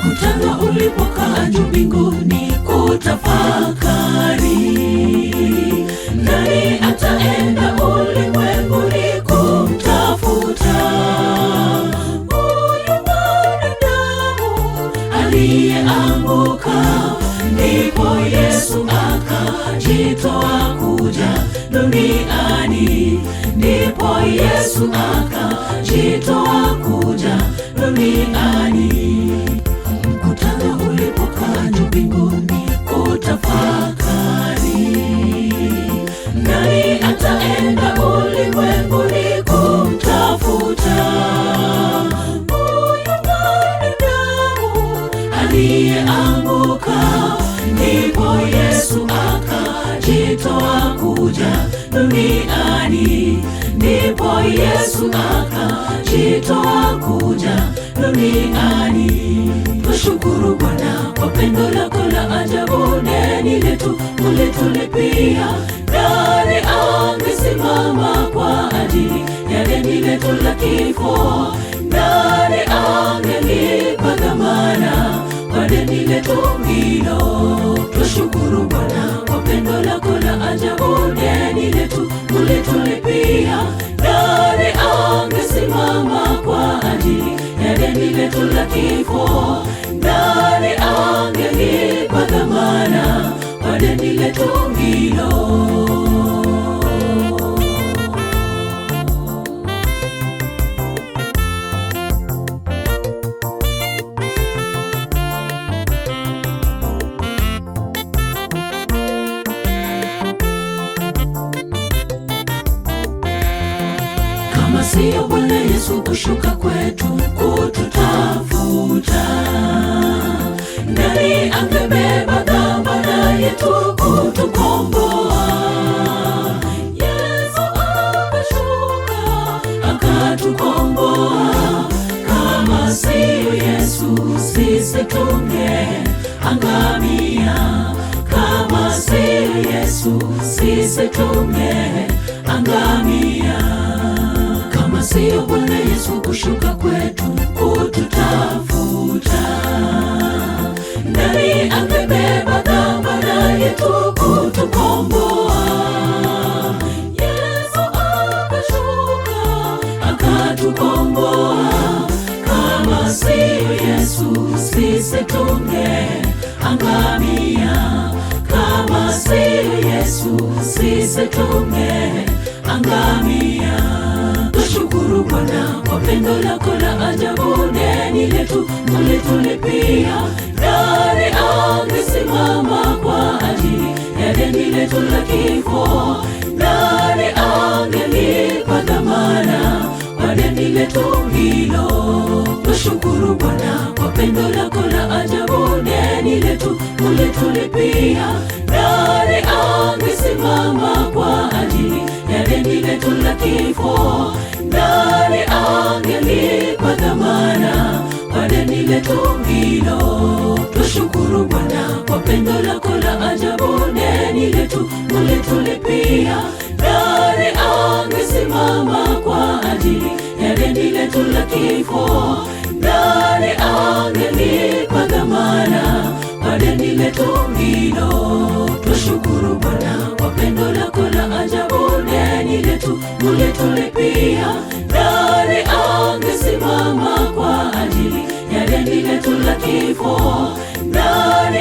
Mkutano ulipokaa juu mbinguni kutafakari, nani ataenda ulimwenguni kumtafuta huyu mwanadamu aliyeanguka? Ndipo Yesu akajitoa kuja duniani, ndipo Yesu akajitoa kuja duniani. Mkutano ulipokaa juu mbinguni kutafakari, nani ataenda ulimwenguni kumtafuta huyu mwanadamu aliyeanguka? Ndipo Yesu akajitoa kuja duniani, ndipo Yesu akajitoa kuja duniani. Twashukuru Bwana kwa pendo lako la ajabu, deni letu ulitulipia. Nani angesimama kwa ajili ya deni letu la kifo? Nani angelipa dhamana kwa deni letu hilo? Twashukuru Bwana kwa pendo lako la ajabu, deni letu ulitulipia. Nani angesimama kwa ajili ya deni letu la kifo? Nani angelipa dhamana kwa deni letu hilo? Kama siyo Bwana Yesu kushuka kwetu kututafuta, nani angebeba dhamana yetu kutukomboa? Yesu akashuka akatukomboa. Kama siyo Yesu sisi tungeangamia, kama siyo Yesu sisi tungeangamia. Kama siyo Bwana Yesu kushuka kwetu kututafuta, nani angebeba dhamana yetu kutukomboa? Yesu akashuka akatukomboa. Kama siyo Yesu sisi tungeangamia, kama siyo Yesu sisi tungeangamia. Twashukuru Bwana kwa pendo lako la ajabu, deni letu ulitulipia. Nani angesimama kwa ajili ya deni letu la kifo? Nani angelipa dhamana kwa deni letu hilo? Twashukuru Bwana kwa pendo lako la ajabu, deni letu ulitulipia. Nani angesimama kwa ajili ya deni letu la kifo? Nani angelipa dhamana kwa deni letu hilo? Twashukuru Bwana kwa pendo lako la ajabu, deni letu ulitulipia. Nani angesimama kwa ajili ya deni letu la kifo? Nani angelipa dhamana kwa deni letu hilo? Twashukuru Bwana kwa pendo lako la ajabu, deni letu ulitulipia. Nani angesimama kwa ajili ya deni letu la kifo? Nani